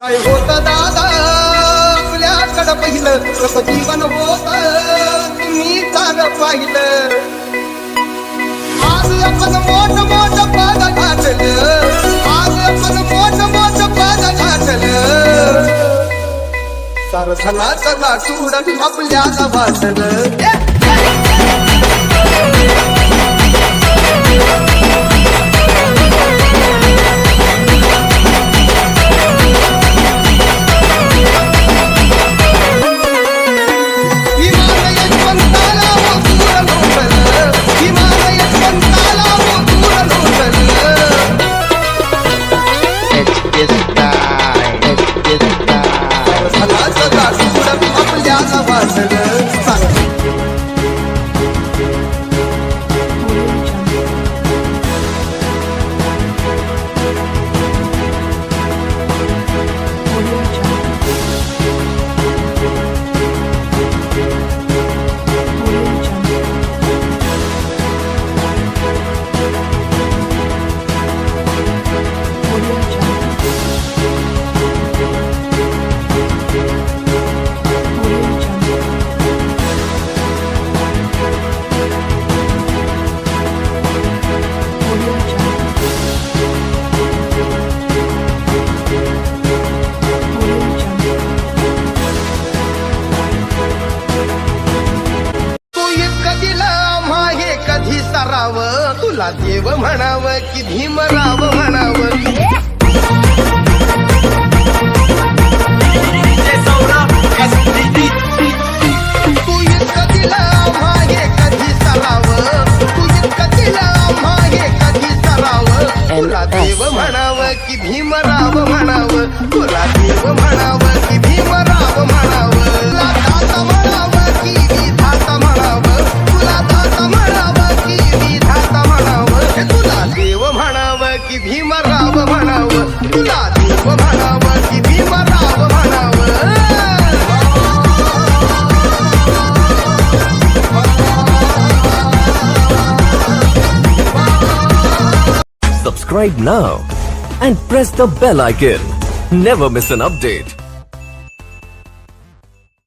काय होत दादा आपल्याकडं पहिलं कसं जीवन होत तुम्ही चाल पाहिलं आज आपण मोठ मोठ पद गाठलं आज आपण मोठ मोठ पद गाठलं सारथला सगळा सोडून आपल्याला वाटलं तुला देव म्हणाव की भीमराव म्हणाव तू इतकं दिला मागे कधी सराव तू इतकं दिला मागे कधी सराव तुला देव म्हणाव की भीमराव म्हणाव तुला देव म्हणाव की भीमराव म्हणाव तुला दाता म्हणाव की विधाता म्हणाव तुला दाता म्हणाव की विधाता म्हणाव तुला देव म्हणाव की भीमराव म्हणाव तुला देव म्हणाव की भीमराव म्हणाव Subscribe now and press the bell icon. Never miss an update.